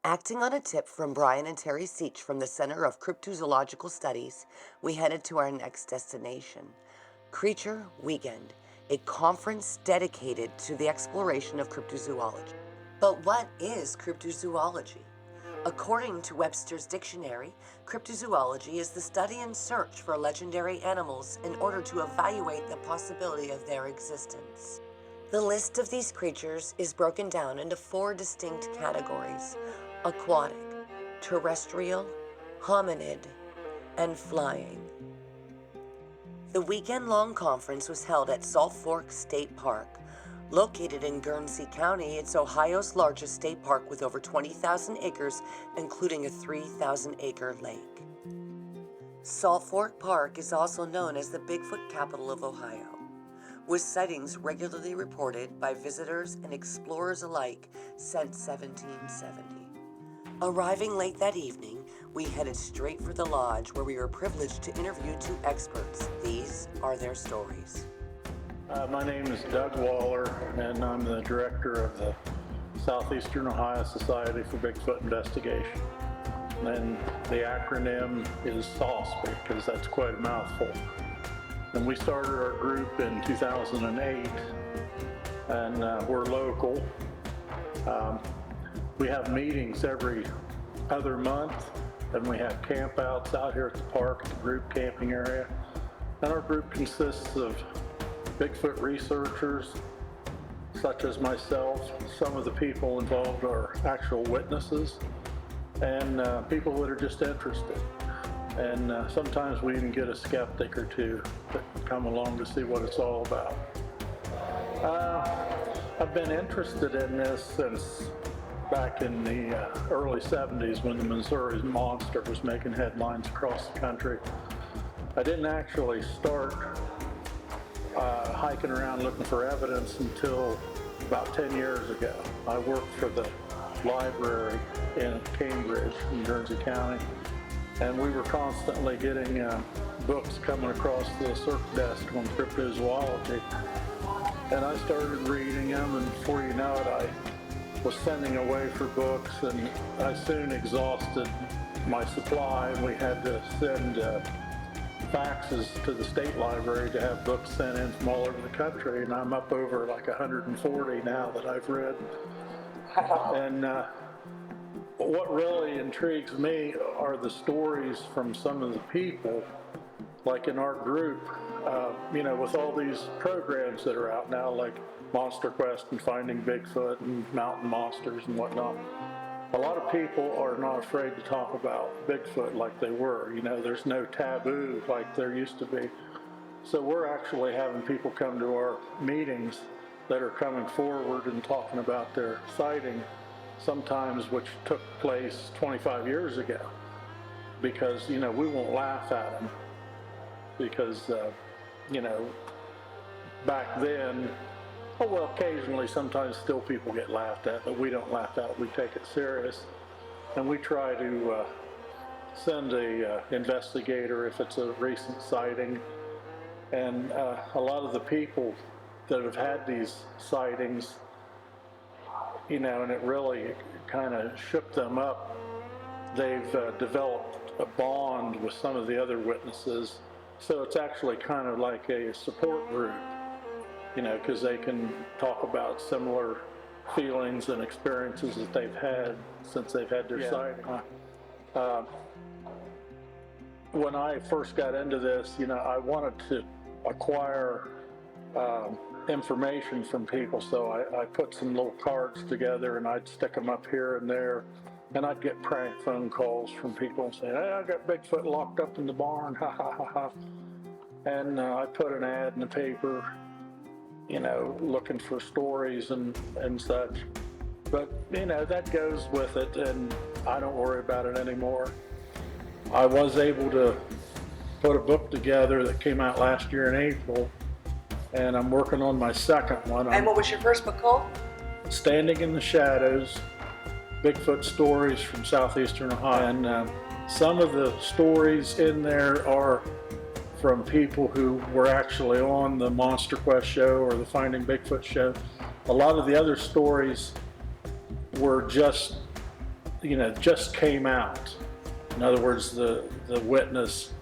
Acting on a tip from Brian and Terry Seach from the Center of Cryptozoological Studies, we headed to our next destination, Creature Weekend, a conference dedicated to the exploration of cryptozoology. But what is cryptozoology? According to Webster's dictionary, cryptozoology is the study and search for legendary animals in order to evaluate the possibility of their existence. The list of these creatures is broken down into 4 distinct categories: aquatic, terrestrial, hominid, and flying. The weekend-long conference was held at Salt Fork State Park. Located in Guernsey County, it's Ohio's largest state park with over 20,000 acres, including a 3,000-acre lake. Salt Fork Park is also known as the Bigfoot capital of Ohio, with sightings regularly reported by visitors and explorers alike since 1770. Arriving late that evening, we headed straight for the lodge where we were privileged to interview 2 experts. These are their stories. My name is Doug Waller, and I'm the director of the Southeastern Ohio Society for Bigfoot Investigation. And the acronym is SOSP because that's quite a mouthful. And we started our group in 2008, and we're local. We have meetings every other month, and we have campouts out here at the park, at the group camping area. And our group consists of Bigfoot researchers, such as myself. Some of the people involved are actual witnesses, and people that are just interested. And sometimes we even get a skeptic or two that come along to see what it's all about. I've been interested in this since back in the early 70s when the Missouri Monster was making headlines across the country. I didn't actually start hiking around looking for evidence until about 10 years ago. I worked for the library in Cambridge in Guernsey County, and we were constantly getting books coming across the circ desk on cryptozoology. And I started reading them, and before you know it, I was sending away for books, and I soon exhausted my supply, and we had to send faxes to the state library to have books sent in from all over the country, and I'm up over like 140 now that I've read. And what really intrigues me are the stories from some of the people, like in our group, with all these programs that are out now, like Monster Quest and Finding Bigfoot and Mountain Monsters and whatnot. A lot of people are not afraid to talk about Bigfoot like they were. There's no taboo like there used to be. So we're actually having people come to our meetings that are coming forward and talking about their sighting, sometimes which took place 25 years ago. Because, we won't laugh at them. Because, back then, occasionally, sometimes still people get laughed at, but we don't laugh at it. We take it serious. And we try to send a investigator if it's a recent sighting. And a lot of the people that have had these sightings, and it really kind of shook them up, they've developed a bond with some of the other witnesses. So it's actually kind of like a support group, because they can talk about similar feelings and experiences that they've had since they've had their sighting. When I first got into this, I wanted to acquire information from people, so I put some little cards together and I'd stick them up here and there, and I'd get prank phone calls from people saying, "Hey, I got Bigfoot locked up in the barn, ha ha ha ha." And I put an ad in the paper, looking for stories and such. But, that goes with it, and I don't worry about it anymore. I was able to put a book together that came out last year in April, and I'm working on my second one. And what was your first book called? Standing in the Shadows, Bigfoot Stories from Southeastern Ohio. And some of the stories in there are from people who were actually on the Monster Quest show or the Finding Bigfoot show. A lot of the other stories were just, just came out. In other words, the witness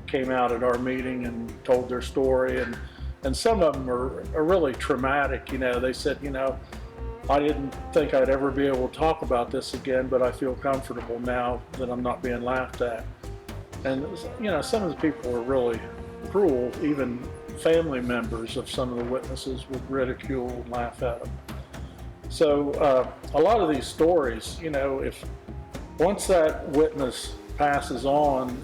came out at our meeting and told their story, and some of them are really traumatic. They said, I didn't think I'd ever be able to talk about this again, but I feel comfortable now that I'm not being laughed at. And, some of the people were really cruel. Even family members of some of the witnesses would ridicule and laugh at them. So a lot of these stories, if once that witness passes on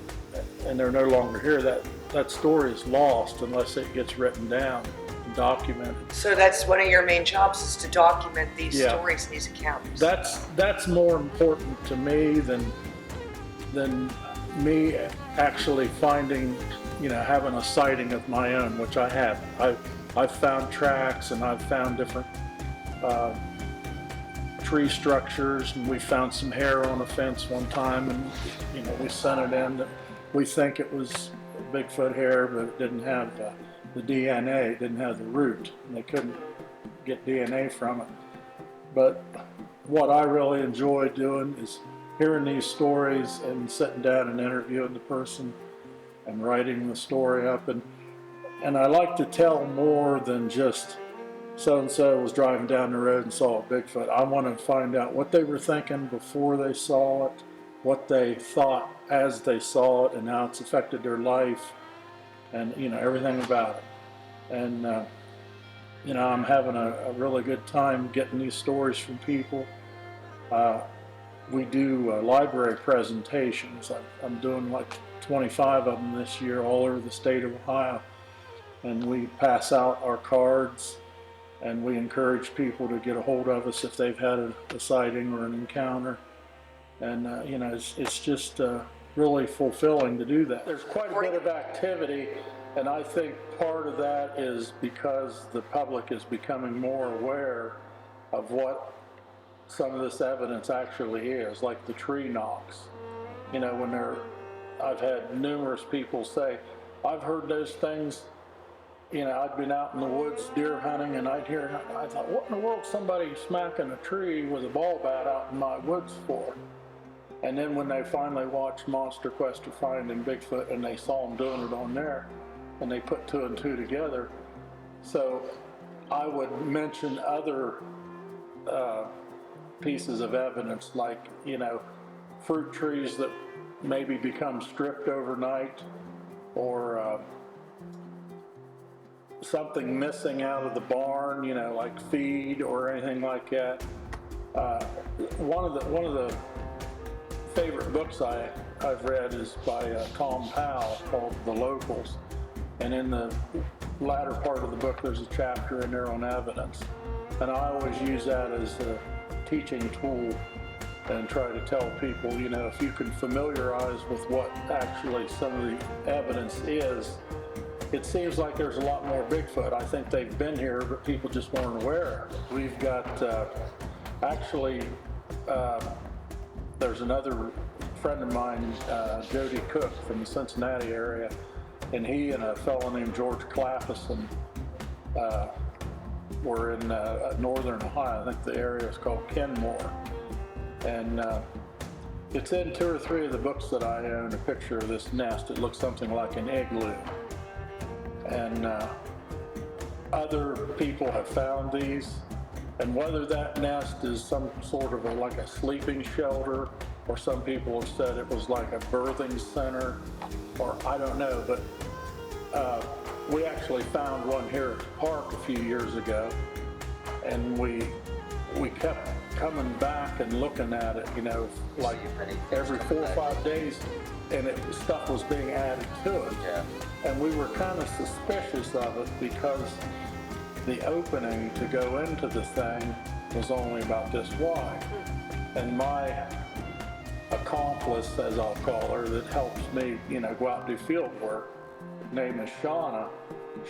and they're no longer here, that story is lost unless it gets written down and documented. So that's one of your main jobs, is to document these stories, these accounts. That's more important to me than me actually finding, having a sighting of my own, which I haven't. I've found tracks, and I've found different tree structures, and we found some hair on a fence one time, and we sent it in. We think it was Bigfoot hair, but it didn't have the DNA, it didn't have the root, and they couldn't get DNA from it. But what I really enjoy doing is hearing these stories and sitting down and interviewing the person and writing the story up. And I like to tell more than just so-and-so was driving down the road and saw a Bigfoot. I want to find out what they were thinking before they saw it, what they thought as they saw it, and how it's affected their life, and everything about it. And I'm having a really good time getting these stories from people. We do library presentations. I'm doing like 25 of them this year all over the state of Ohio. And we pass out our cards, and we encourage people to get a hold of us if they've had a sighting or an encounter. And it's just really fulfilling to do that. There's quite a bit of activity, and I think part of that is because the public is becoming more aware of what some of this evidence actually is, like the tree knocks. I've had numerous people say, I've heard those things. I'd been out in the woods deer hunting, and I thought, what in the world is somebody smacking a tree with a ball bat out in my woods for? And then when they finally watched Monster Quest or Finding Bigfoot, and they saw them doing it on there, and they put two and two together. So I would mention other pieces of evidence, like, fruit trees that maybe become stripped overnight, or something missing out of the barn, like feed or anything like that. One of the favorite books I've read is by Tom Powell, called The Locals. And in the latter part of the book, there's a chapter in there on evidence. And I always use that as a teaching tool and try to tell people, if you can familiarize with what actually some of the evidence is. It seems like there's a lot more Bigfoot. I think they've been here, but people just weren't aware. We've got, there's another friend of mine, Jody Cook from the Cincinnati area, and he and a fellow named George Clapison were in northern Ohio. I think the area is called Kenmore. And it's in 2 or 3 of the books that I own, a picture of this nest. It looks something like an igloo. And other people have found these, and whether that nest is some sort of like a sleeping shelter, or some people have said it was like a birthing center, or I don't know, but we actually found one here at the park a few years ago, and we kept coming back and looking at it, like every 4 or 5 days, and stuff was being added to it. Yeah. And we were kind of suspicious of it because the opening to go into the thing was only about this wide. And my accomplice accomplice, as I'll call her, that helps me, go out and do field work, name is Shauna.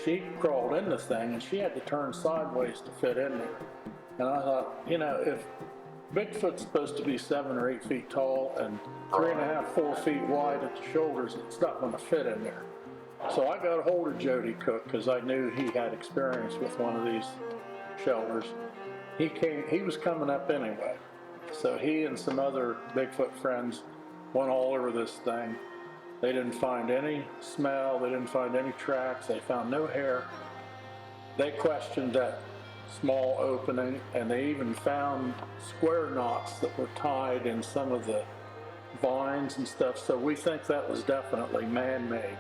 She crawled in the thing and she had to turn sideways to fit in there. And I thought, if Bigfoot's supposed to be 7 or 8 feet tall and 3.5, 4 feet wide at the shoulders, it's not going to fit in there. So I got a hold of Jody Cook because I knew he had experience with one of these shelters. He was coming up anyway. So he and some other Bigfoot friends went all over this thing. They didn't find any smell, they didn't find any tracks, they found no hair. They questioned that small opening, and they even found square knots that were tied in some of the vines and stuff. So we think that was definitely man-made.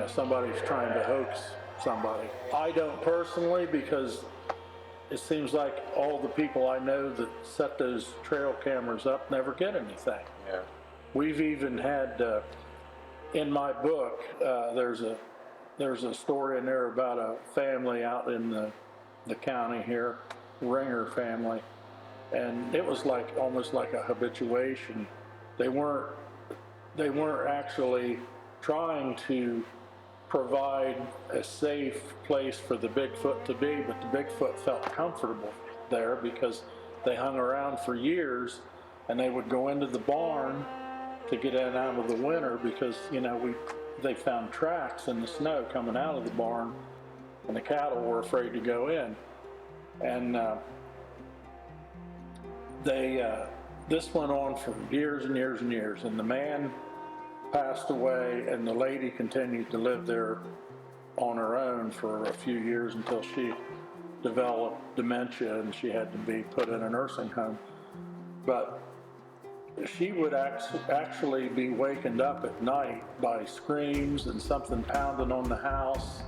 Somebody's trying to hoax somebody. I don't personally, because it seems like all the people I know that set those trail cameras up never get anything. Yeah. We've even had, in my book, there's a story in there about a family out in the county here, Ringer family, and it was almost like a habituation. They weren't actually trying to provide a safe place for the Bigfoot to be, but the Bigfoot felt comfortable there because they hung around for years, and they would go into the barn to get in and out of the winter because they found tracks in the snow coming out of the barn, and the cattle were afraid to go in. And this went on for years and years and years, and the man passed away, and the lady continued to live there on her own for a few years until she developed dementia and she had to be put in a nursing home. But she would actually be wakened up at night by screams and something pounding on the house.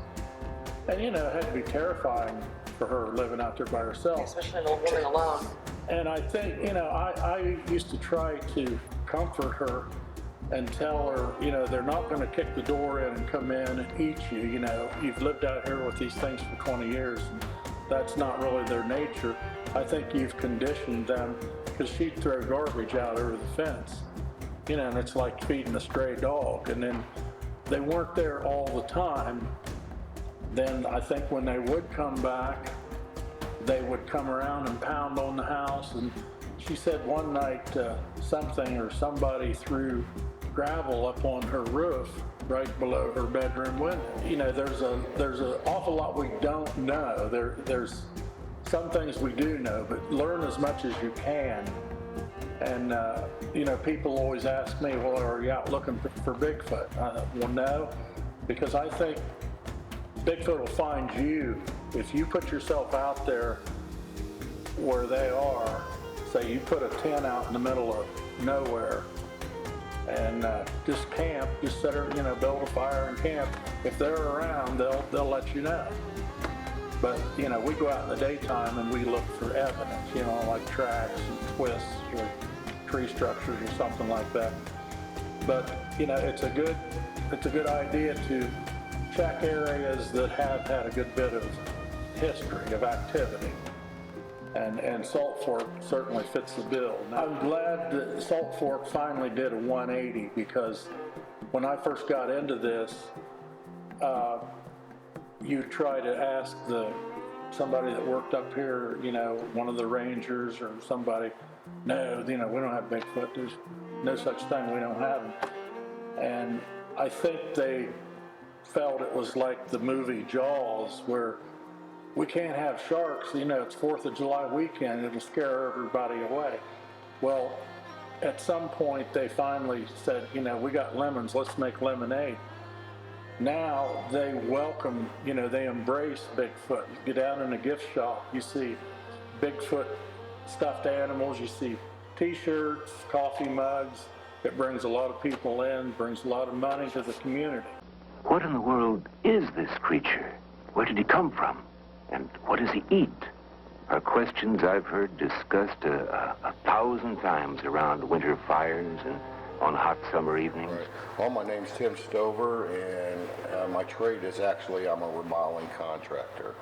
And it had to be terrifying for her living out there by herself. Especially an old woman alone. And I think, I used to try to comfort her and tell her, they're not going to kick the door in and come in and eat you. You've lived out here with these things for 20 years, and that's not really their nature. I think you've conditioned them, because she'd throw garbage out over the fence, and it's like feeding a stray dog. And then they weren't there all the time. Then I think when they would come back, they would come around and pound on the house. And she said one night something or somebody threw gravel up on her roof right below her bedroom window. There's an awful lot we don't know. There's some things we do know, but learn as much as you can. And people always ask me, well, are you out looking for Bigfoot? Well, no, because I think Bigfoot will find you if you put yourself out there where they are. Say you put a tent out in the middle of nowhere and just camp, just set her, build a fire and camp. If they're around, they'll let you know. But we go out in the daytime and we look for evidence, like tracks and twists or tree structures or something like that. But it's a good idea to check areas that have had a good bit of history of activity. And Salt Fork certainly fits the bill. Now, I'm glad that Salt Fork finally did a 180, because when I first got into this, you try to ask somebody that worked up here, one of the rangers or somebody, no, we don't have Bigfoot. There's no such thing. We don't have them. And I think they felt it was like the movie Jaws, where we can't have sharks, it's 4th of July weekend, it'll scare everybody away. Well, at some point they finally said, we got lemons, let's make lemonade. Now they welcome, they embrace Bigfoot. You get out in a gift shop, you see Bigfoot stuffed animals, you see t-shirts, coffee mugs. It brings a lot of people in, brings a lot of money to the community. What in the world is this creature? Where did he come from? And what does he eat? Are questions I've heard discussed 1,000 times around winter fires and on hot summer evenings. Right. Well, my name's Tim Stover, and my trade is I'm a remodeling contractor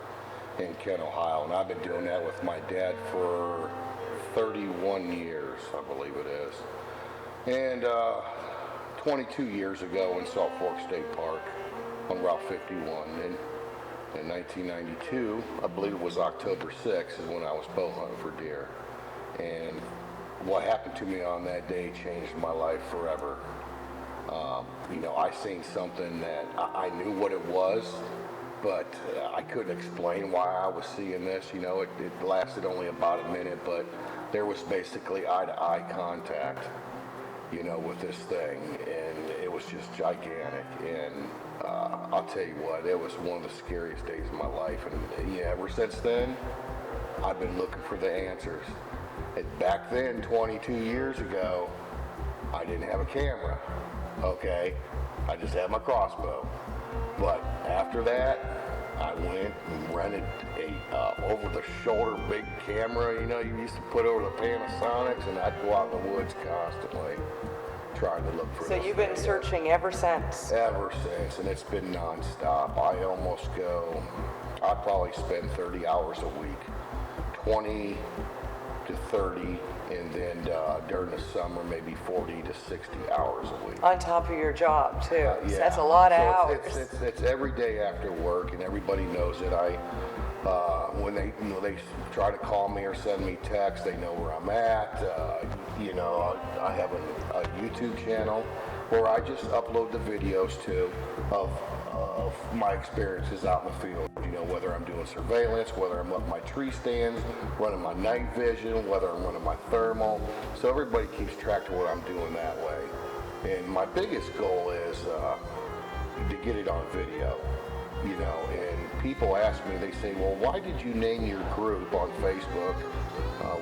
in Kent, Ohio, and I've been doing that with my dad for 31 years, I believe it is. And 22 years ago in Salt Fork State Park on Route 51. And in 1992, I believe it was October 6th, is when I was bow hunting for deer. And what happened to me on that day changed my life forever. You know, I seen something that I knew what it was, but I couldn't explain why I was seeing this. You know, it lasted only about a minute, but there was basically eye-to-eye contact, you know, with this thing, and it was just gigantic. And I'll tell you what, it was one of the scariest days of my life. And yeah, ever since then, I've been looking for the answers. And back then, 22 years ago, I didn't have a camera, okay? I just had my crossbow. But after that, I went and rented a over-the-shoulder big camera, you know, you used to put over the Panasonics, and I'd go out in the woods constantly trying to look for So this you've been thing. searching ever since? Ever since, and it's been nonstop. I probably spend 30 hours a week, 20 to 30, and then during the summer, maybe 40 to 60 hours a week. On top of your job, too. Yeah. So that's a lot of So hours. it's every day after work, and everybody knows it. When they try to call me or send me text, they know where I'm at. You know, I have a YouTube channel where I just upload the videos to of my experiences out in the field. You know, whether I'm doing surveillance, whether I'm up my tree stands, running my night vision, whether I'm running my thermal. So everybody keeps track of what I'm doing that way. And my biggest goal is to get it on video. You know, and people ask me, they say, well, why did you name your group on Facebook?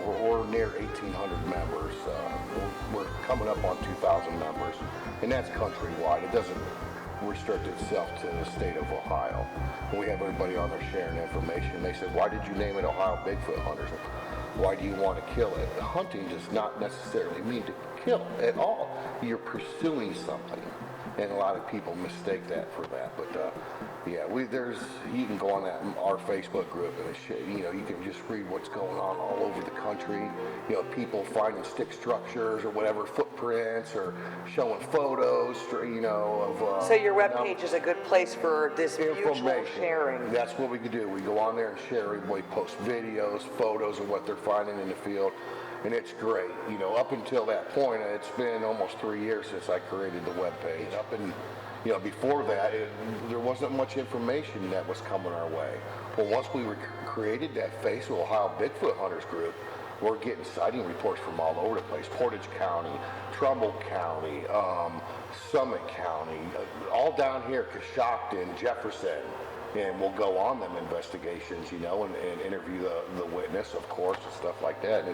We're near 1,800 members. We're coming up on 2,000 members, and that's countrywide. It doesn't restrict itself to the state of Ohio. We have everybody on there sharing information. They said, why did you name it Ohio Bigfoot Hunters? Why do you want to kill it? Hunting does not necessarily mean to kill at all. You're pursuing something. And a lot of people mistake that for that, but yeah, you can go on our Facebook group, and you know, you can just read what's going on all over the country. You know, people finding stick structures or whatever, footprints, or showing photos, you know, of. So your webpage is a good place for this mutual sharing. That's what we can do. We go on there and share. Everybody posts videos, photos of what they're finding in the field. And it's great. You know, up until that point, it's been almost 3 years since I created the webpage. You know, before that, there wasn't much information that was coming our way. Well, once we created that face of Ohio Bigfoot Hunters group, we're getting sighting reports from all over the place. Portage County, Trumbull County, Summit County, all down here, Coshocton, Jefferson. And we'll go on them investigations, you know, and interview the witness, of course, and stuff like that.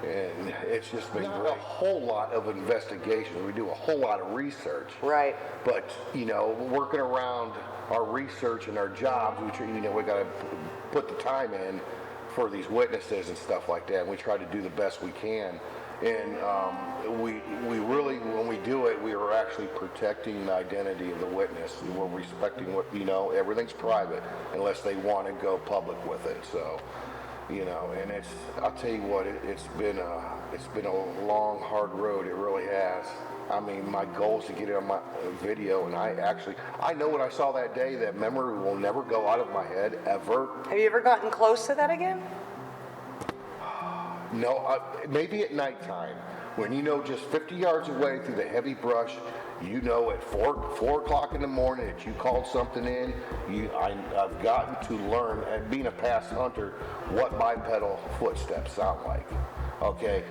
And it's just been not a whole lot of investigations. We do a whole lot of research. Right. But, you know, working around our research and our jobs, we got to put the time in for these witnesses and stuff like that. And we try to do the best we can. And we really, when we do it, we are actually protecting the identity of the witness. We're respecting what, you know, everything's private unless they want to go public with it. So, you know, and I'll tell you what, it's been a long, hard road. It really has. I mean, my goal is to get it on my video, and I know what I saw that day. That memory will never go out of my head, ever. Have you ever gotten close to that again? No, maybe at nighttime, when you know just 50 yards away through the heavy brush, you know at 4 o'clock in the morning that you called something in. I've gotten to learn, and being a past hunter, what bipedal footsteps sound like. Okay,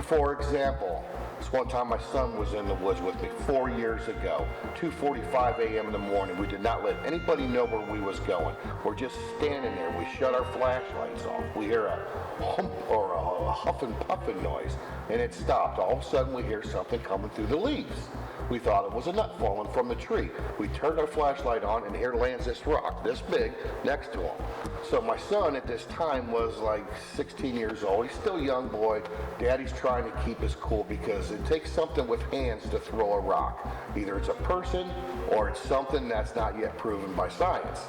for example, this one time my son was in the woods with me 4 years ago, 2:45 a.m. in the morning. We did not let anybody know where we was going. We're just standing there. We shut our flashlights off. We hear a hump or a huff and puffing noise, and it stopped. All of a sudden we hear something coming through the leaves. We thought it was a nut falling from the tree. We turned our flashlight on, and here lands this rock, this big, next to him. So my son at this time was like 16 years old. He's still a young boy. Daddy's trying to keep us cool because it takes something with hands to throw a rock. Either it's a person or it's something that's not yet proven by science.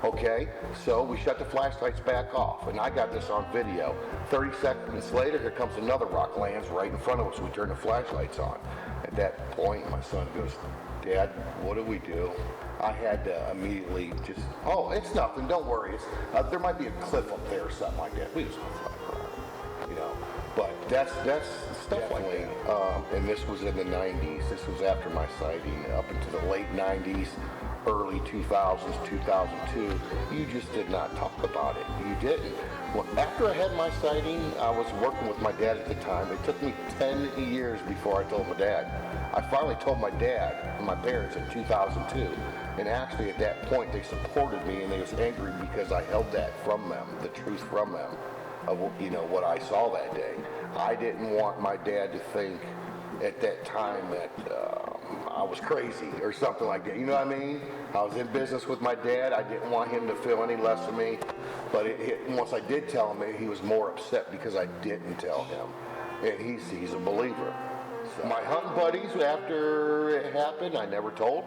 Okay, so we shut the flashlights back off, and I got this on video. 30 seconds later, here comes another rock, lands right in front of us. We turn the flashlights on. At that point, my son goes, "Dad, what do we do?" I had to immediately just, "Oh, it's nothing, don't worry. There might be a cliff up there or something like that." We just fly around, you know. But that's stuff like that. And this was in the 90s. This was after my sighting, up into the late 90s, early 2000s, 2002. You just did not talk about it. You didn't. Well, after I had my sighting, I was working with my dad at the time. It took me 10 years before I told my dad. I finally told my dad and my parents in 2002. And actually at that point they supported me, and they was angry because I held that from them, the truth from them, of, you know, what I saw that day. I didn't want my dad to think at that time that I was crazy or something like that. You know what I mean? I was in business with my dad. I didn't want him to feel any less of me. But once I did tell him, he was more upset because I didn't tell him. And he's a believer. So my hunting buddies, after it happened, I never told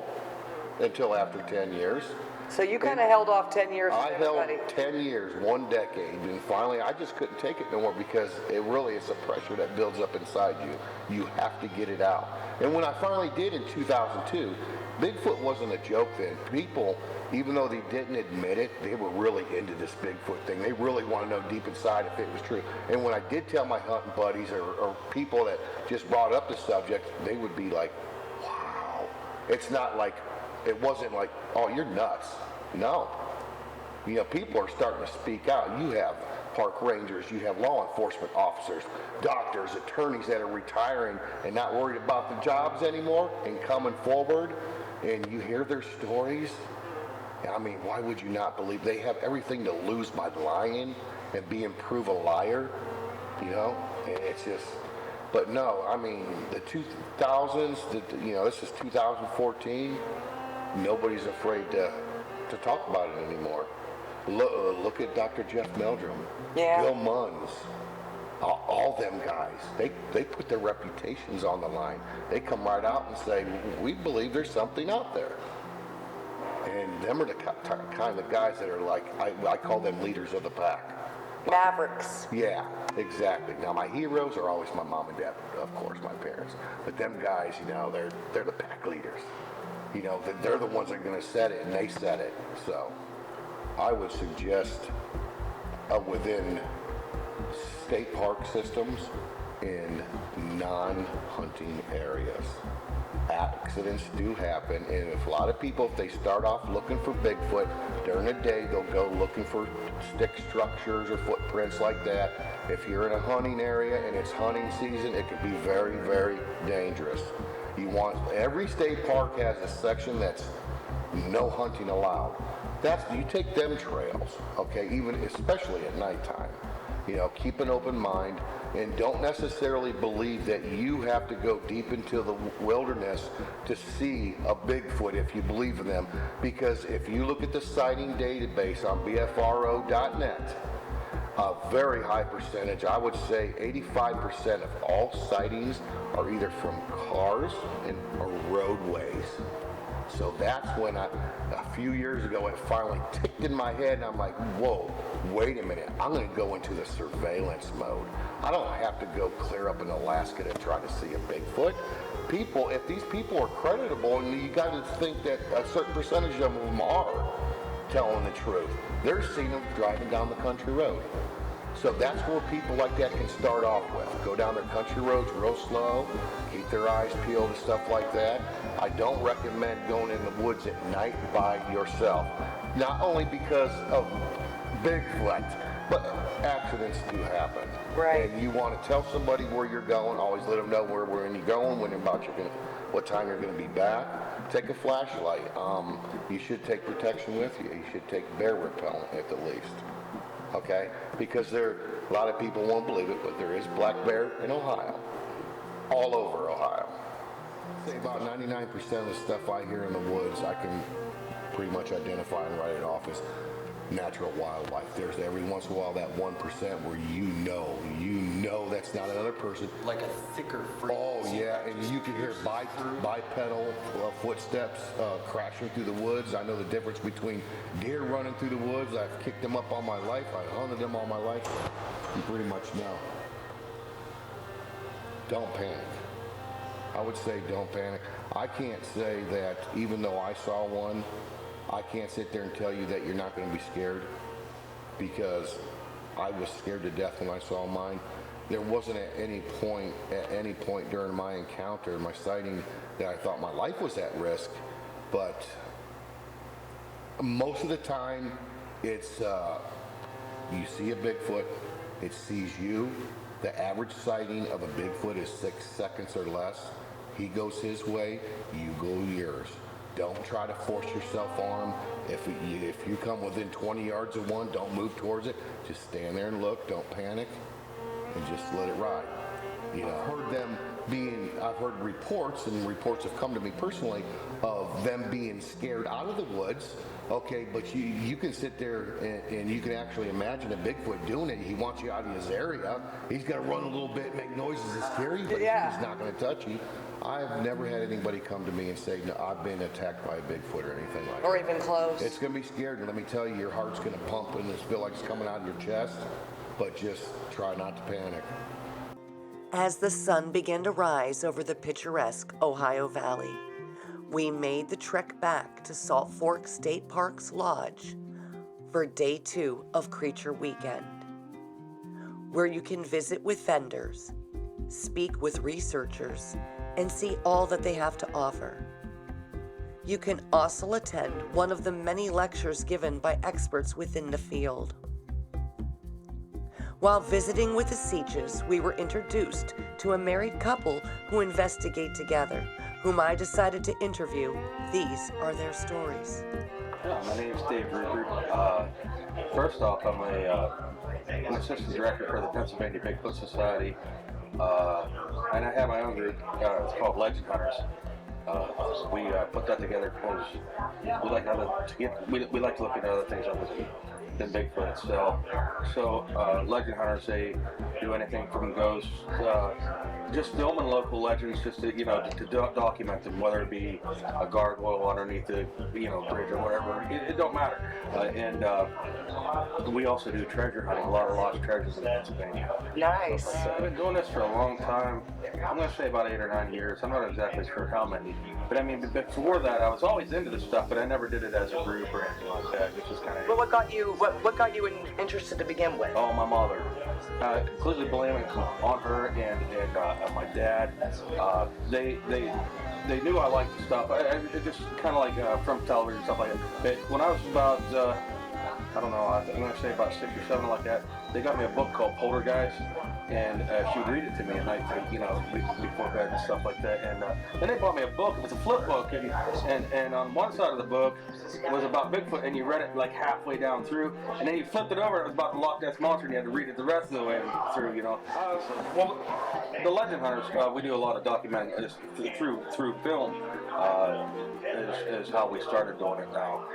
until after 10 years. So you kind of held off 10 years from I held everybody. 10 years, 1 decade, and finally I just couldn't take it no more, because it really is a pressure that builds up inside you. You have to get it out. And when I finally did in 2002, Bigfoot wasn't a joke then. People, even though they didn't admit it, they were really into this Bigfoot thing. They really want to know deep inside if it was true. And when I did tell my hunting buddies or people that just brought up the subject, they would be like, wow. It's not like, it wasn't like, oh, you're nuts. No. You know, people are starting to speak out. You have park rangers, you have law enforcement officers, doctors, attorneys that are retiring and not worried about the jobs anymore and coming forward, and you hear their stories. I mean, why would you not believe? They have everything to lose by lying and being proved a liar, you know? And it's just, but no, I mean, the 2000s, you know, this is 2014. Nobody's afraid to talk about it anymore. Look at Dr. Jeff Meldrum, Yeah. Bill Munns, all them guys. They put their reputations on the line. They come right out and say, we believe there's something out there. And them are the kind of guys that are like, I call them leaders of the pack. Mavericks. Yeah, exactly. Now my heroes are always my mom and dad, of course, my parents. But them guys, you know, they're the pack leaders. You know, they're the ones that are going to set it, and they set it. So I would suggest within state park systems in non-hunting areas. Accidents do happen, and if a lot of people, if they start off looking for Bigfoot, during the day they'll go looking for stick structures or footprints like that. If you're in a hunting area and it's hunting season, it can be very, very dangerous. You want, every state park has a section that's no hunting allowed. You take them trails, okay, even especially at nighttime. You know, keep an open mind, and don't necessarily believe that you have to go deep into the wilderness to see a Bigfoot if you believe in them. Because if you look at the sighting database on BFRO.net, a very high percentage, I would say 85% of all sightings are either from cars or roadways. So that's when a few years ago, it finally ticked in my head, and I'm like, whoa, wait a minute, I'm going to go into the surveillance mode. I don't have to go clear up in Alaska to try to see a Bigfoot. People, if these people are creditable, and you got to think that a certain percentage of them are telling the truth. They're seeing them driving down the country road. So that's where people like that can start off with. Go down their country roads real slow, keep their eyes peeled and stuff like that. I don't recommend going in the woods at night by yourself. Not only because of Bigfoot, but accidents do happen. Right. And you want to tell somebody where you're going, always let them know where you're going, what time you're going to be back. Take a flashlight. You should take protection with you. You should take bear repellent at the least. Okay? Because a lot of people won't believe it, but there is black bear in Ohio. All over Ohio. Say about 99% of the stuff I hear in the woods, I can pretty much identify and write it off as natural wildlife. There's every once in a while that 1% where you know that's not another person. Like a thicker frequency. Oh yeah, and you can hear bipedal footsteps crashing through the woods. I know the difference between deer running through the woods. I've kicked them up all my life. I've hunted them all my life. You pretty much know. Don't panic. I would say don't panic. I can't say that even though I saw one, I can't sit there and tell you that you're not going to be scared, because I was scared to death when I saw mine. There wasn't at any point during my encounter, my sighting, that I thought my life was at risk. But most of the time, it's you see a Bigfoot, it sees you. The average sighting of a Bigfoot is 6 seconds or less. He goes his way, you go yours. Don't try to force yourself on him. If you come within 20 yards of one, don't move towards it. Just stand there and look. Don't panic, and just let it ride. You know, I've heard reports, and reports have come to me personally, of them being scared out of the woods. Okay, but you can sit there and you can actually imagine a Bigfoot doing it. He wants you out of his area. He's going to run a little bit, make noises and scare you, but he's not going to touch you. I've never had anybody come to me and say, no, I've been attacked by a Bigfoot or anything like that. Or even close. It's going to be scared, and let me tell you, your heart's going to pump and it's feel like it's coming out of your chest, but just try not to panic. As the sun began to rise over the picturesque Ohio Valley, we made the trek back to Salt Fork State Park's lodge for day 2 of Creature Weekend, where you can visit with vendors, speak with researchers, and see all that they have to offer. You can also attend one of the many lectures given by experts within the field. While visiting with the Seaches, we were introduced to a married couple who investigate together, whom I decided to interview. These are their stories. Yeah, my name is Dave Rupert. First off, I'm an assistant director for the Pennsylvania Bigfoot Society, and I have my own group. It's called Legend Hunters. We put that together because we like to look at other things other than Bigfoot itself. So Legend Hunters, they do anything from ghosts, just filming local legends, just to document them, whether it be a gargoyle underneath the bridge or whatever. It don't matter. And we also do treasure hunting, a lot of lost treasures in Pennsylvania. Nice. So I've been doing this for a long time. I'm going to say about 8 or 9 years. I'm not exactly sure how many. But I mean, before that, I was always into this stuff, but I never did it as a group or anything like that. It just kind of. But what got you interested to begin with? Oh, my mother. Completely blaming on her and my dad. They knew I liked the stuff. It just kind of like from television and stuff like that. When I was about, I don't know, I'm going to say about 6 or 7 like that, they got me a book called Poltergeist. And she would read it to me at night, before bed and stuff like that. And then they bought me a book. It was a flip book, and on one side of the book was about Bigfoot, and you read it like halfway down through, and then you flipped it over, and it was about the Loch Ness Monster, and you had to read it the rest of the way through. Well, the Legend Hunters, we do a lot of documenting through film. Is how we started doing it now.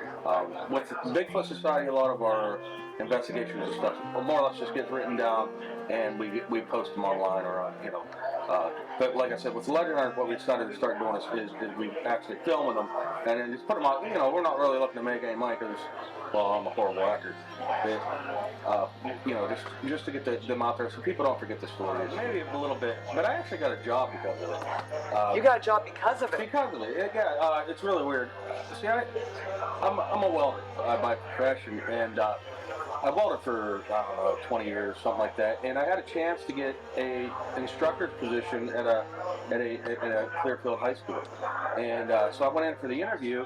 With the Bigfoot Society, a lot of our investigations and stuff more or less just get written down, and we post them online or but like I said, with Legend Hunters, what we decided to start doing is we actually filming them and then just put them out. We're not really looking to make any money because, well, I'm a horrible actor. But, just to get them out there so people don't forget the stories. Maybe a little bit, but I actually got a job because of it. You got a job because of it? Because of it, yeah. It's really weird. See, I'm a welder by profession, and I welded for, 20 years, something like that, and I had a chance to get an instructor's position at a Clearfield High School, and so I went in for the interview,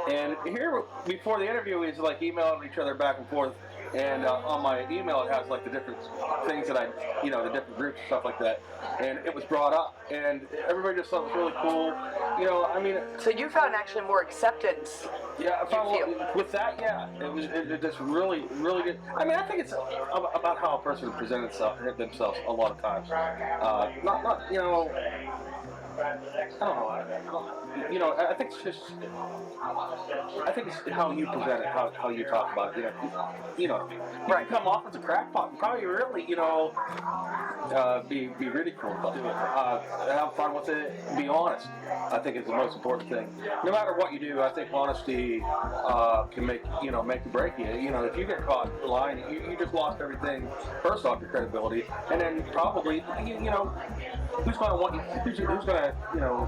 and here, before the interview, we was like emailing each other back and forth, and on my email it has like the different things that the different groups and stuff like that, and it was brought up, and everybody just thought it was really cool, So you found actually more acceptance. Yeah, with that, yeah, it just really, really good. I think it's about how a person presents themselves a lot of times. You know, I think it's just, I think it's how you present it, how you talk about it. You know, you Right. can come off as a crackpot and probably really, you know, be ridiculed, but have fun with it. Be honest. I think is the most important thing. No matter what you do, I think honesty can make you break you. You know, if you get caught lying, you just lost everything. First off, your credibility, and then probably you know. Who's going to want you? Who's going to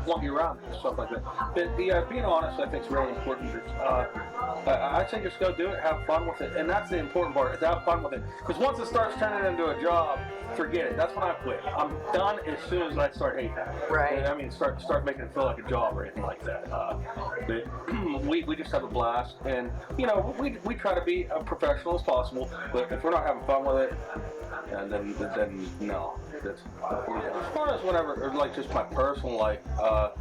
want you around and stuff like that? But being honest, I think is really important. I say just go do it, have fun with it, and that's the important part. Is have fun with it. Because once it starts turning into a job, forget it. That's when I quit. I'm done as soon as I start hating it. Right. I mean, start making it feel like a job or anything like that. But we just have a blast, and you know we try to be as professional as possible. But if we're not having fun with it, and then no. That's, as far as whatever, or like just my personal life, I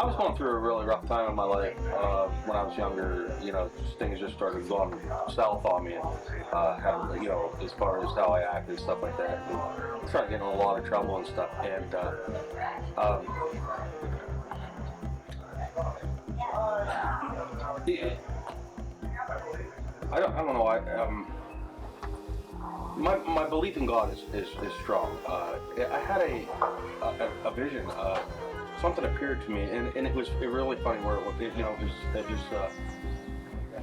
was going through a really rough time in my life when I was younger. You know, things just started going south on me, and you know, as far as how I acted and stuff like that. And started getting in a lot of trouble and stuff. And I don't know. My belief in God is strong. I had a vision. Something appeared to me, and it was really funny where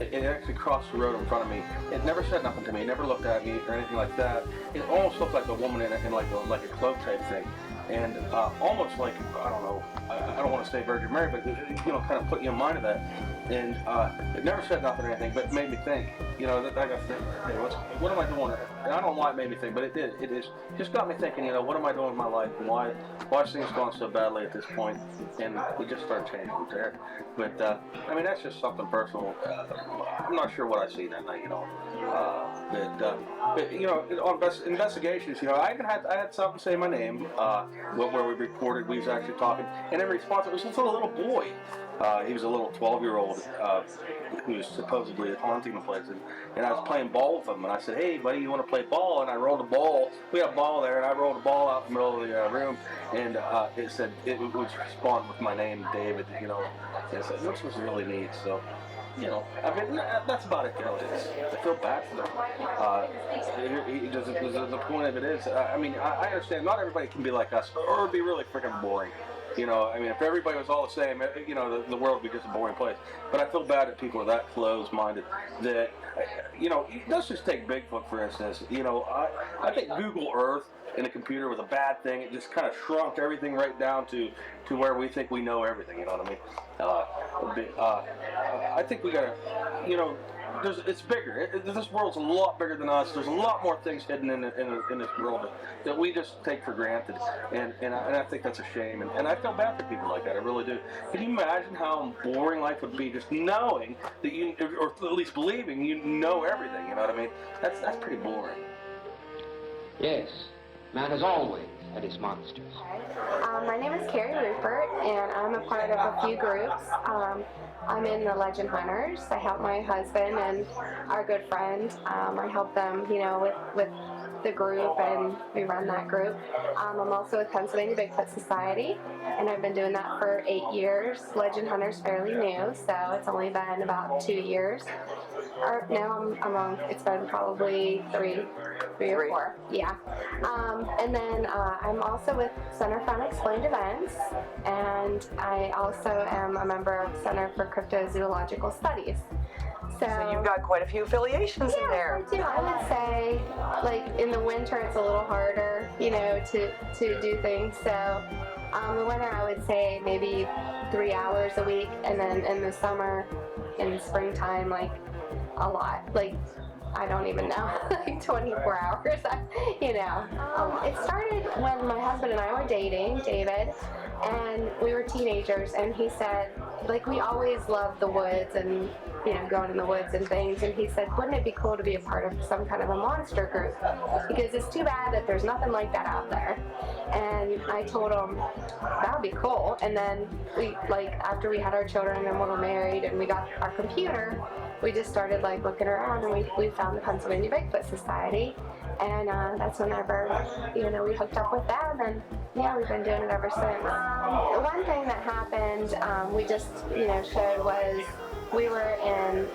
it actually crossed the road in front of me. It never said nothing to me. It never looked at me or anything like that. It almost looked like a woman in like a cloak type thing, and almost like I don't know. I don't want to say Virgin Mary, but kind of put you in mind of that. And it never said nothing or anything, but it made me think. You know, that I got to think, hey, what am I doing? And I don't know why it made me think, but it did. It just got me thinking. You know, what am I doing with my life, and why is things going so badly at this point? And we just started changing from there. But I mean, that's just something personal. I'm not sure what I see that night. You know, but you know, on investigations, you know, I had something say my name where we recorded. We was actually talking, and in response, it was just a little boy. He was a little 12-year-old who was supposedly haunting the place, and I was playing ball with him, and I said, "Hey, buddy, you want to play ball?" And I rolled a ball. We had a ball there, and I rolled a ball out in the middle of the room, and it said it would respond with my name, David. You know, which was really neat. So. You know, I mean, that's about it. You know, I feel bad for them. The point of it is, I mean, I understand not everybody can be like us, or it'd be really freaking boring. You know, I mean, if everybody was all the same, you know, the world would be just a boring place. But I feel bad that people are that closed-minded that, you know, let's just take Bigfoot, for instance. You know, I think Google Earth in a computer was a bad thing. It just kind of shrunk everything right down to where we think we know everything, you know what I mean? I think we gotta, you know, it's bigger. This world's a lot bigger than us. There's a lot more things hidden in this world that we just take for granted, and I think that's a shame. And I feel bad for people like that. I really do. Can you imagine how boring life would be just knowing that you, or at least believing you know everything? You know what I mean? That's pretty boring. Yes, man has always had his monsters. My name is Carrie Rupert, and I'm a part of a few groups. I'm in the Legend Hunters. I help my husband and our good friend. I help them, you know, with the group, and we run that group. I'm also with Pennsylvania Bigfoot Society, and I've been doing that for 8 years. Legend Hunters fairly new, so it's only been about 2 years. Or now I'm on. It's been probably three or four. Yeah. And then I'm also with Center for Unexplained Events, and I also am a member of Center for Cryptozoological Studies. So you've got quite a few affiliations in there. I do. I would say, like, in the winter it's a little harder, you know, to do things. So the winter I would say maybe 3 hours a week, and then in the summer, in the springtime, like a lot. Like, I don't even know, like 24 hours, you know. It started when my husband and I were dating, David, and we were teenagers, and he said, like we always loved the woods and, you know, going in the woods and things. And he said, wouldn't it be cool to be a part of some kind of a monster group? Because it's too bad that there's nothing like that out there. And I told him, that would be cool. And then we, like, after we had our children and we were married and we got our computer, we just started like looking around, and we found the Pennsylvania Bigfoot Society. And that's whenever, you know, we hooked up with them, and yeah, we've been doing it ever since. One thing that happened, we just, you know, showed was we were in,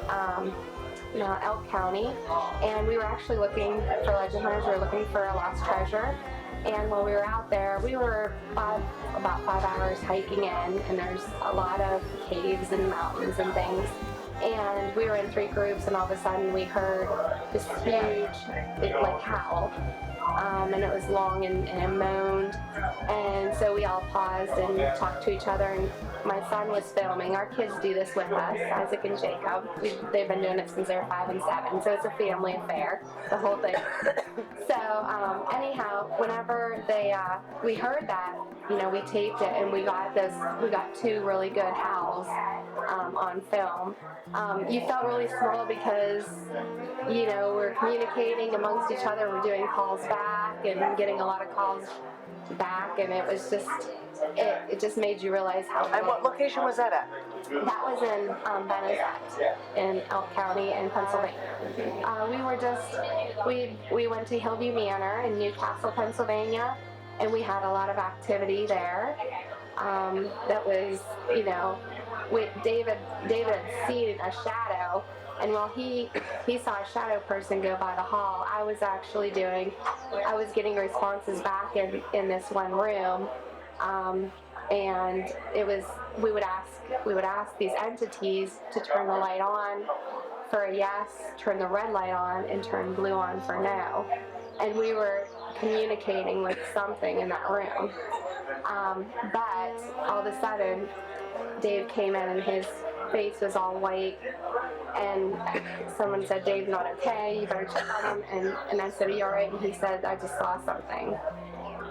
you know, Elk County, and we were actually looking for legend hunters. We were looking for a lost treasure. And while we were out there, we were about 5 hours hiking in, and there's a lot of caves and mountains and things. And we were in 3 groups, and all of a sudden we heard this huge, like, howl. And it was long and it moaned. And so we all paused and talked to each other, and my son was filming. Our kids do this with us, Isaac and Jacob. They've been doing it since they were 5 and 7, so it's a family affair, the whole thing. So anyhow, whenever we heard that, you know, we taped it, and we got 2 really good howls on film. You felt really small because, you know, we're communicating amongst each other. We're doing calls back and getting a lot of calls back, and it was just, it just made you realize how big. And what location was that at? That was in Benezet in Elk County in Pennsylvania. We went to Hillview Manor in Newcastle, Pennsylvania, and we had a lot of activity there. That was, you know, David had seen a shadow, and while he saw a shadow person go by the hall, I was getting responses back in this one room, and we would ask these entities to turn the light on for a yes, turn the red light on, and turn blue on for no. And we were communicating with something in that room. But all of a sudden, Dave came in and his face was all white, and someone said, Dave's not okay, you better check on him. And I said, are you all right? And he said, I just saw something.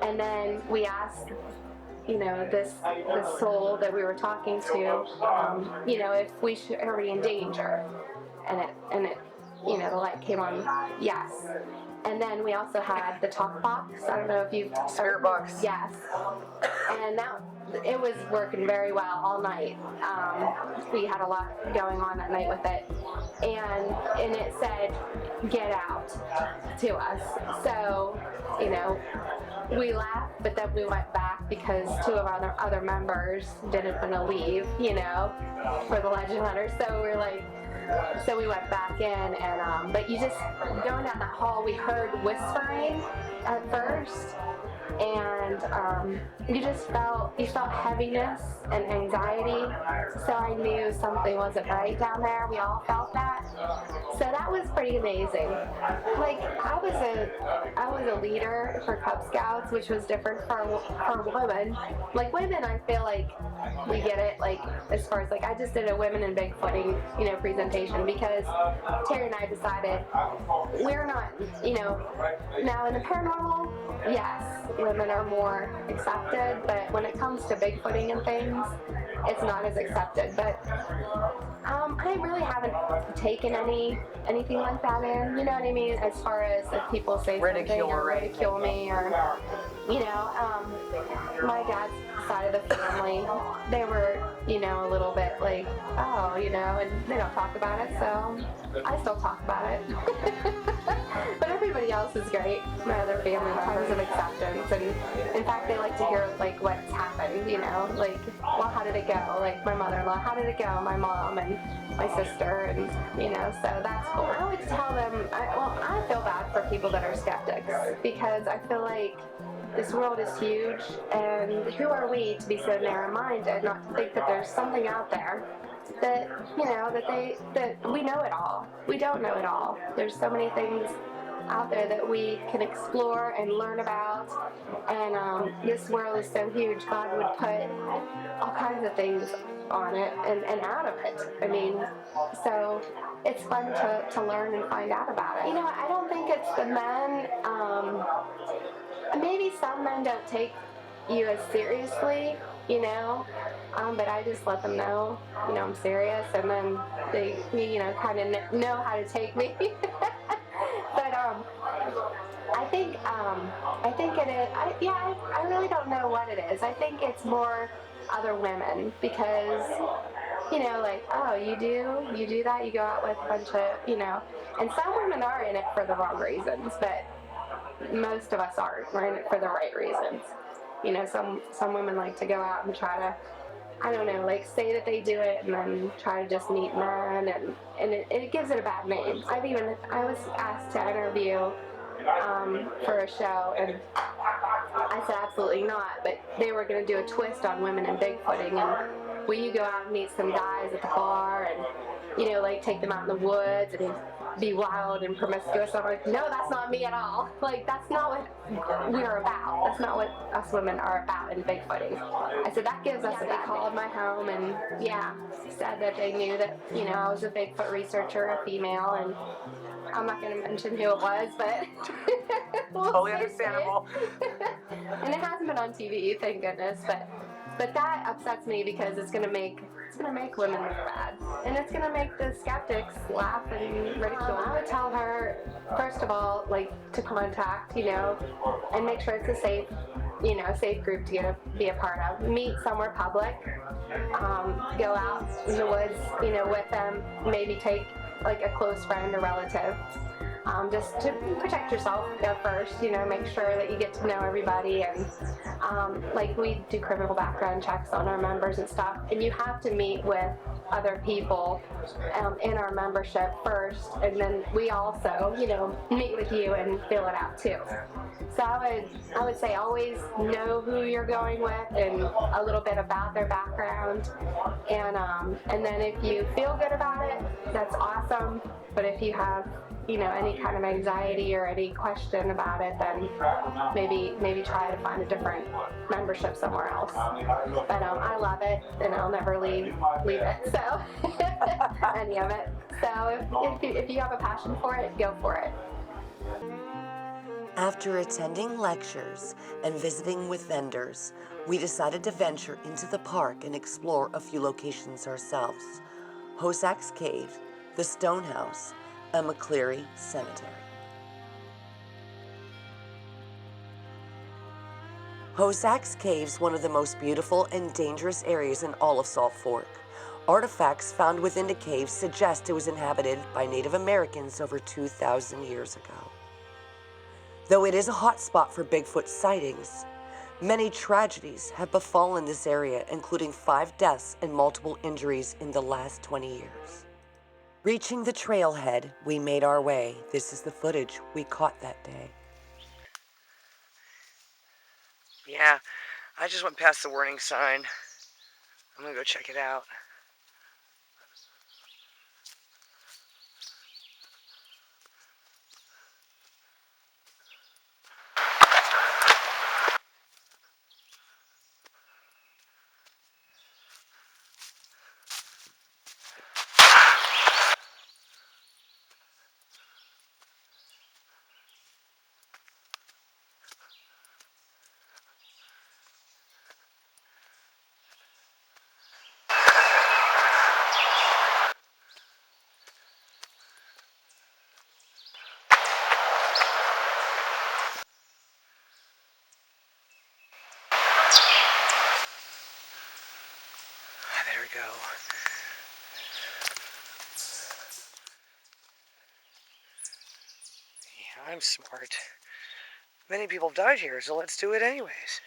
And then we asked, you know, this soul that we were talking to, you know, if we are we in danger. And it, you know, the light came on, yes. And then we also had the talk box. I don't know if you've... Spirit box. Yes. And it was working very well all night. We had a lot going on that night with it. And it said, get out to us. So, you know, we laughed, but then we went back because 2 of our other members didn't want to leave, you know, for the legend hunters. So we went back in, and but you just going down that hall, we heard whispering at first, and you felt heaviness and anxiety. So I knew something wasn't right down there. We all felt that. So that was pretty amazing. Like I was a leader for Cub Scouts, which was different for women. Like women, I feel like we get it. Like as far as like I just did a women in Bigfooting, you know, presentation because Terry and I decided we're not, you know, now in the paranormal, yes, women are more accepted, but when it comes to Bigfooting and things, it's not as accepted. But I really haven't taken anything like that in, you know what I mean, as far as if people say something or ridicule me or, you know, my dad's side of the family, they were, you know, a little bit like, oh, you know, and they don't talk about it, so I still talk about it. But everybody else is great. My other family, tons of acceptance, and in fact, they like to hear like what's happened, you know, like, well, how did it go? Like my mother-in-law, how did it go? My mom and my sister, and you know, so that's cool. I would tell them, I feel bad for people that are skeptics because I feel like this world is huge, and who are we to be so narrow-minded, not to think that there's something out there that, you know, that we know it all. We don't know it all. There's so many things out there that we can explore and learn about, and this world is so huge. God would put all kinds of things on it and out of it. I mean, so it's fun to learn and find out about it. You know, I don't think it's the men. Maybe some men don't take you as seriously, you know, But I just let them know, I'm serious, and then they, kind of know how to take me. But I think it is. I really don't know what it is. I think it's more other women because like, oh, you do that, you go out with a bunch of, and some women are in it for the wrong reasons, but most of us aren't. We're in it for the right reasons. Some women like to go out and try to, I don't know, like say that they do it and then try to just meet men, and it gives it a bad name. I was asked to interview for a show, and I said absolutely not, but they were going to do a twist on women and Bigfooting, and will you go out and meet some guys at the bar and, like take them out in the woods and be wild and promiscuous? I'm like, no, that's not me at all. Like, that's not what we're about. That's not what us women are about in Bigfooting. I said, that gives us a bad. They called my home and, said that they knew that, I was a Bigfoot researcher, a female, and I'm not going to mention who it was, but Totally understandable. And it hasn't been on TV, thank goodness. But that upsets me because it's going to make women look bad, and it's going to make the skeptics laugh and ridicule. I would tell her, first of all, like to contact, and make sure it's a safe group to be a part of. Meet somewhere public. Go out in the woods, with them. Maybe take like a close friend or relative, just to protect yourself first. Make sure that you get to know everybody, and like we do criminal background checks on our members and stuff, and you have to meet with other people in our membership first, and then we also meet with you and fill it out too. So I would say always know who you're going with and a little bit about their background, and then if you feel good about it, that's awesome. But if you have any kind of anxiety or any question about it, then maybe try to find a different membership somewhere else. But I love it, and I'll never leave it. So any of it. So if you have a passion for it, go for it. After attending lectures and visiting with vendors, we decided to venture into the park and explore a few locations ourselves: Hosak's Cave, the Stone House, and McCleary Cemetery. Hosak's Cave's one of the most beautiful and dangerous areas in all of Salt Fork. Artifacts found within the cave suggest it was inhabited by Native Americans over 2,000 years ago. Though it is a hot spot for Bigfoot sightings, many tragedies have befallen this area, including 5 deaths and multiple injuries in the last 20 years. Reaching the trailhead, we made our way. This is the footage we caught that day. Yeah, I just went past the warning sign. I'm gonna go check it out. There we go. Yeah, I'm smart. Many people have died here, so let's do it anyways.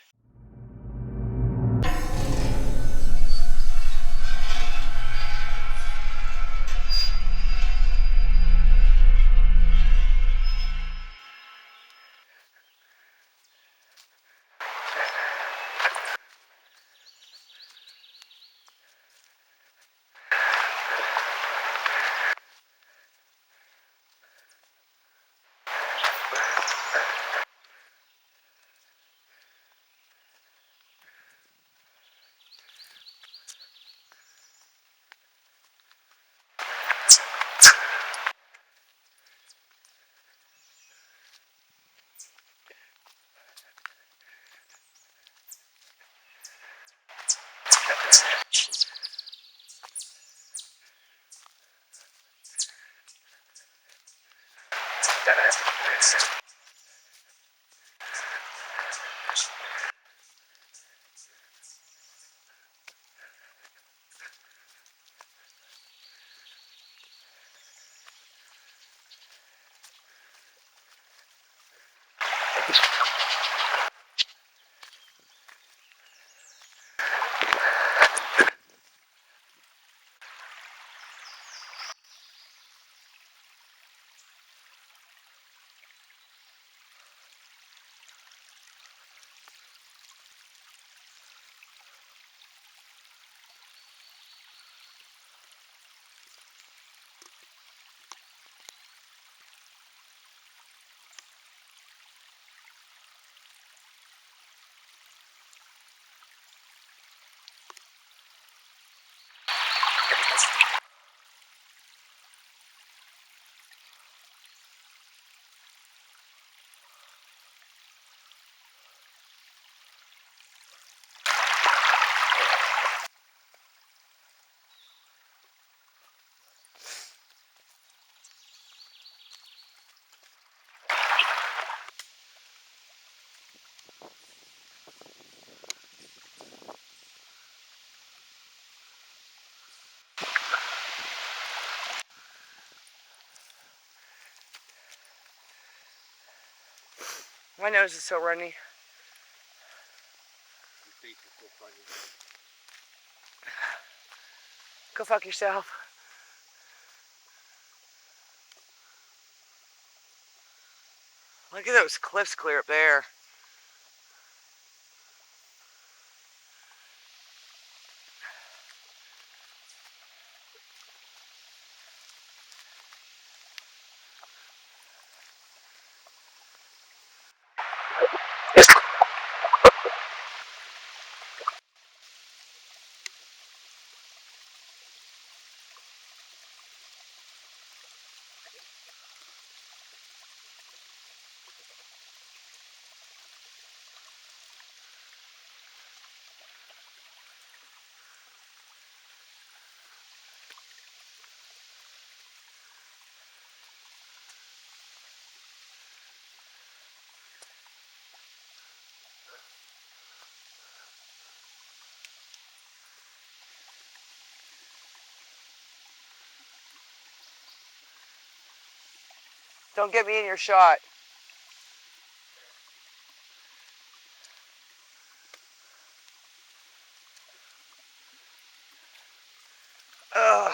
My nose is so runny. Go fuck yourself. Look at those cliffs clear up there. Don't get me in your shot. Ugh.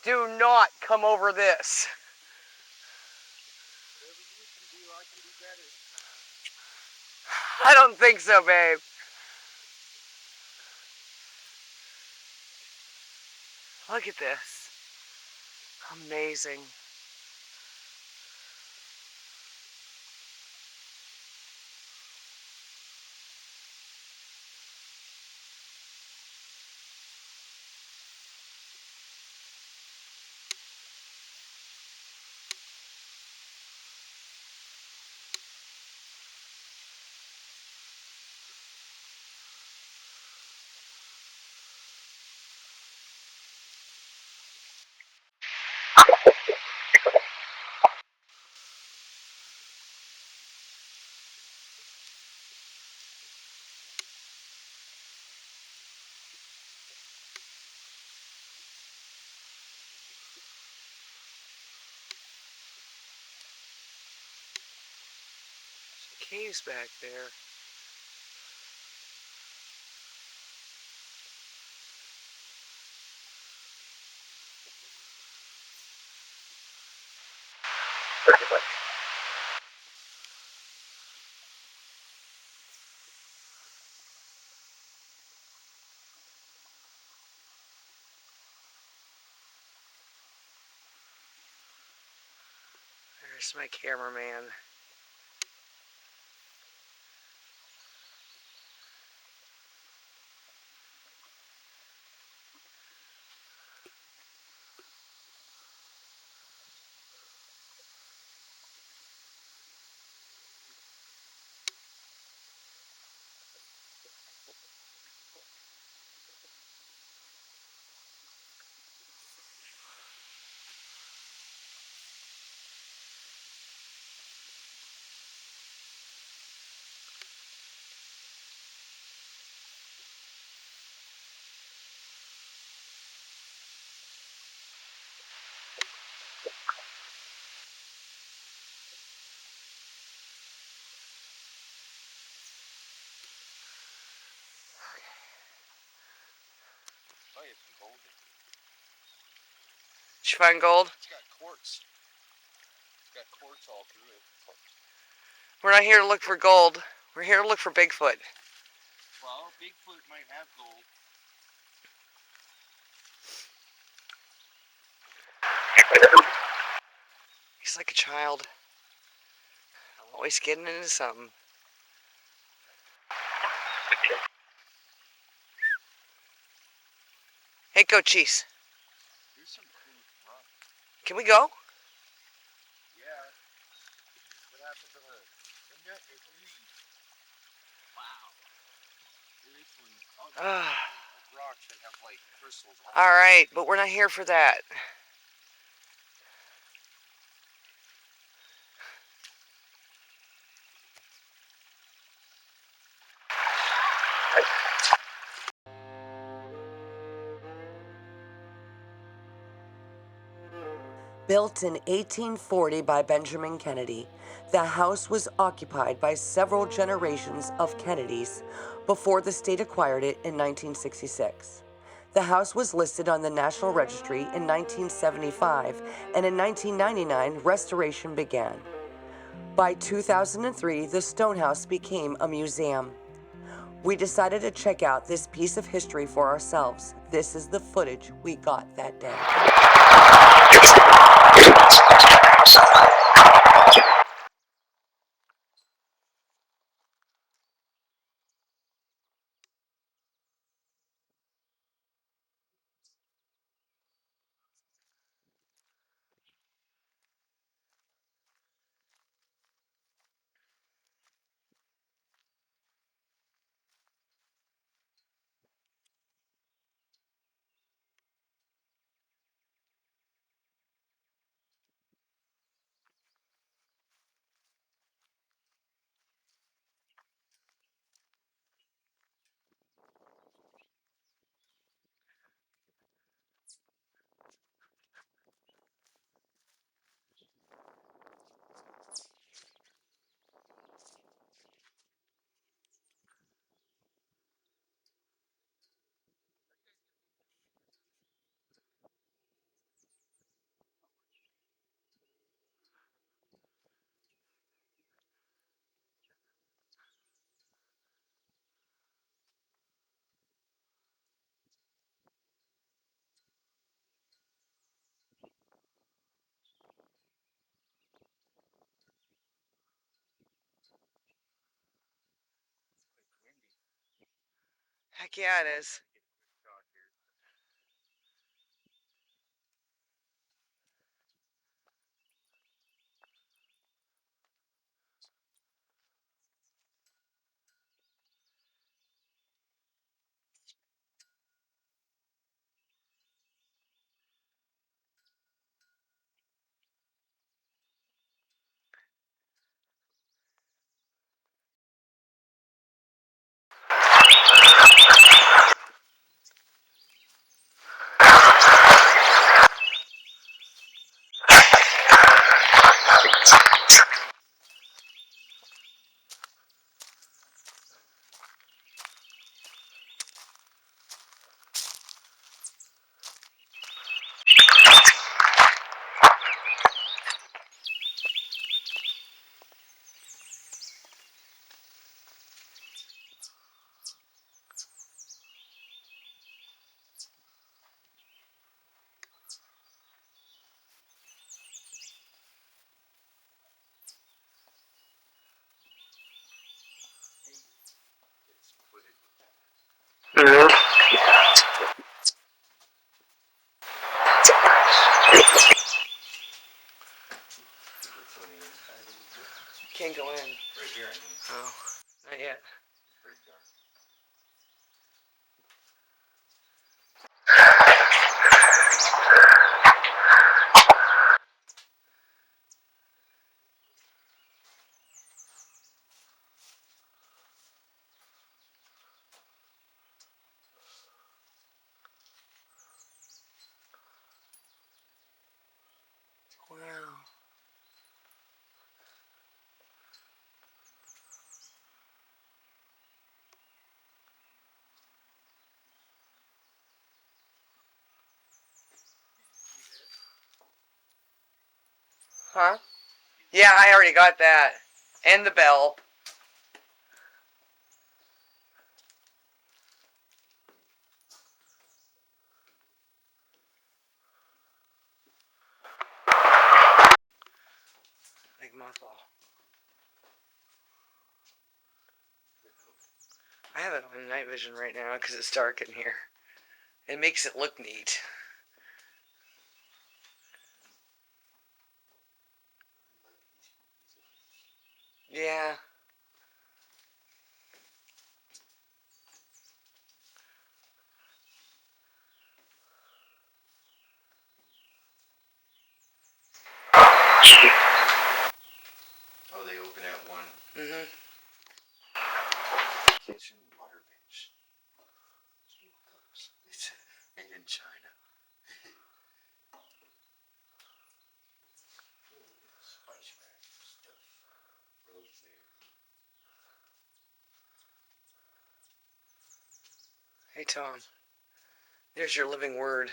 Do not come over this. I don't think so, babe. Look at this. Amazing. Caves back there. Where's my cameraman? Oh, yeah, some gold. Did you find gold? It's got quartz. It's got quartz all through it. We're not here to look for gold. We're here to look for Bigfoot. Well, Bigfoot might have gold. He's like a child. Always getting into something. Hey, Cochise. Here's some cool rock. Can we go? Yeah. What happened to the... Isn't that a really... Wow. This one... Oh, there's rocks that have, like, crystals on them. Alright, but we're not here for that. Built in 1840 by Benjamin Kennedy, the house was occupied by several generations of Kennedys before the state acquired it in 1966. The house was listed on the National Registry in 1975, and in 1999, restoration began. By 2003, the stone house became a museum. We decided to check out this piece of history for ourselves. This is the footage we got that day. Heck yeah, it is. Can't go in. Right here, I mean. Oh, not yet. Wow. Huh? Yeah, I already got that. And the bell. Like mothball. I have it on night vision right now because it's dark in here. It makes it look neat. Yeah. Oh, they open at 1. Mm-hmm. Kitchen water bench. It's made in China. Spice rack stuff. Rosemary. Hey, Tom. There's your living word.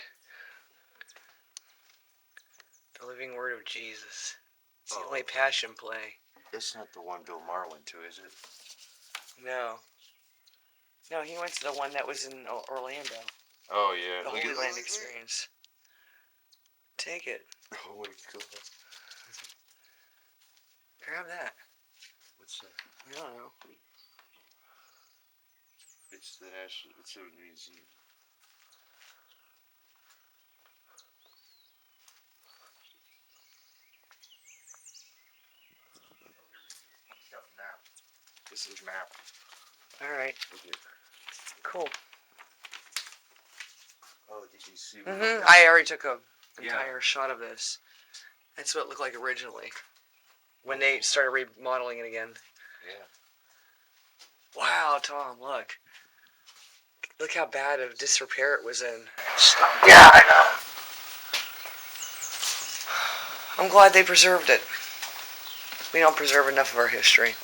The living word of Jesus. It's the only passion play. It's not the one Bill Maher went to, is it? No. No, he went to the one that was in Orlando. Oh, yeah. The Holy Land experience. Take it. Oh, my God. Grab that. What's that? I don't know. It's the National. It's a museum. Got a map. This is map. Alright. Cool. Oh, did you see? Mm-hmm. I already took a entire shot of this. That's what it looked like originally. When they started remodeling it again. Yeah. Wow, Tom, look. Look how bad of disrepair it was in. Yeah, I know. I'm glad they preserved it. We don't preserve enough of our history.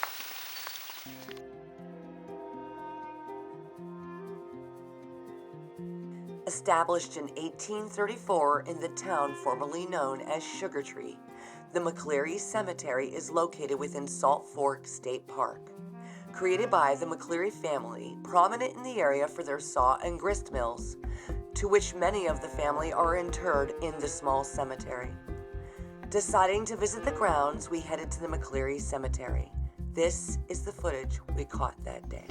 Established in 1834 in the town formerly known as Sugar Tree, the McCleary Cemetery is located within Salt Fork State Park. Created by the McCleary family, prominent in the area for their saw and grist mills, to which many of the family are interred in the small cemetery. Deciding to visit the grounds, we headed to the McCleary Cemetery. This is the footage we caught that day.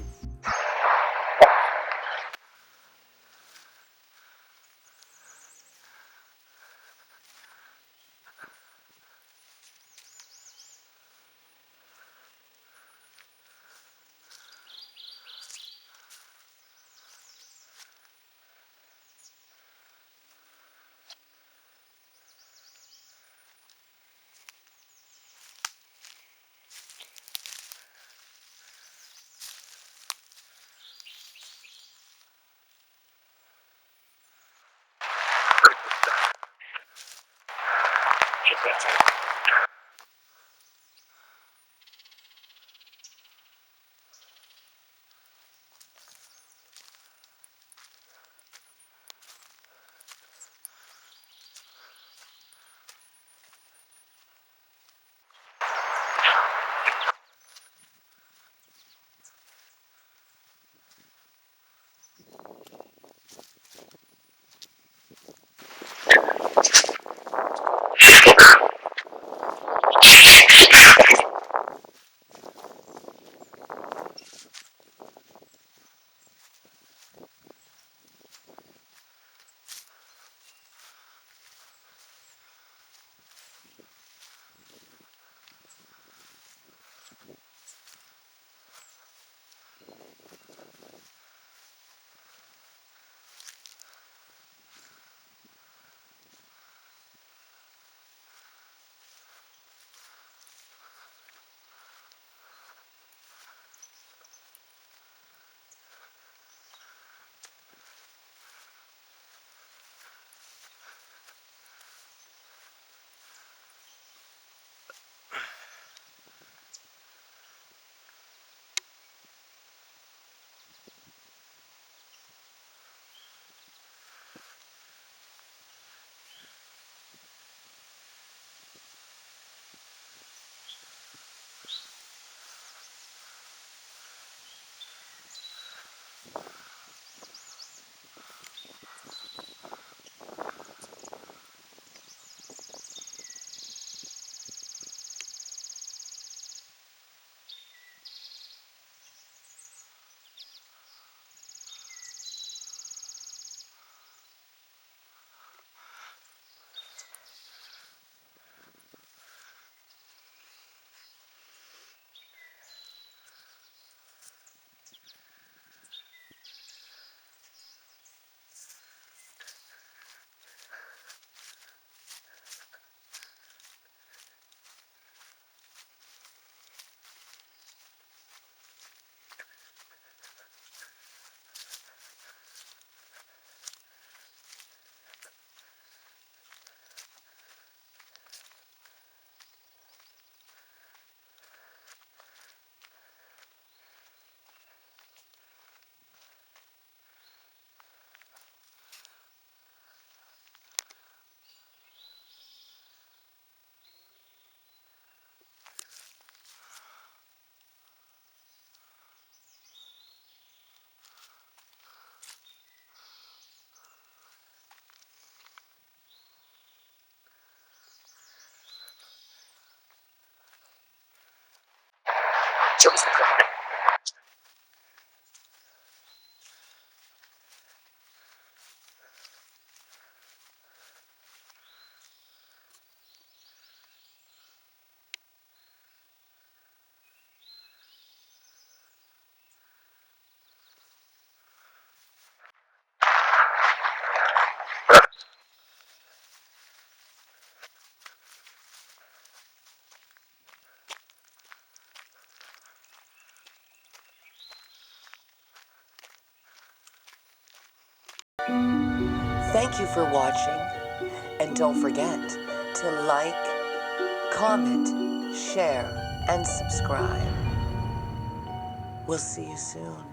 Thank you for watching, and don't forget to like, comment, share, and subscribe. We'll see you soon.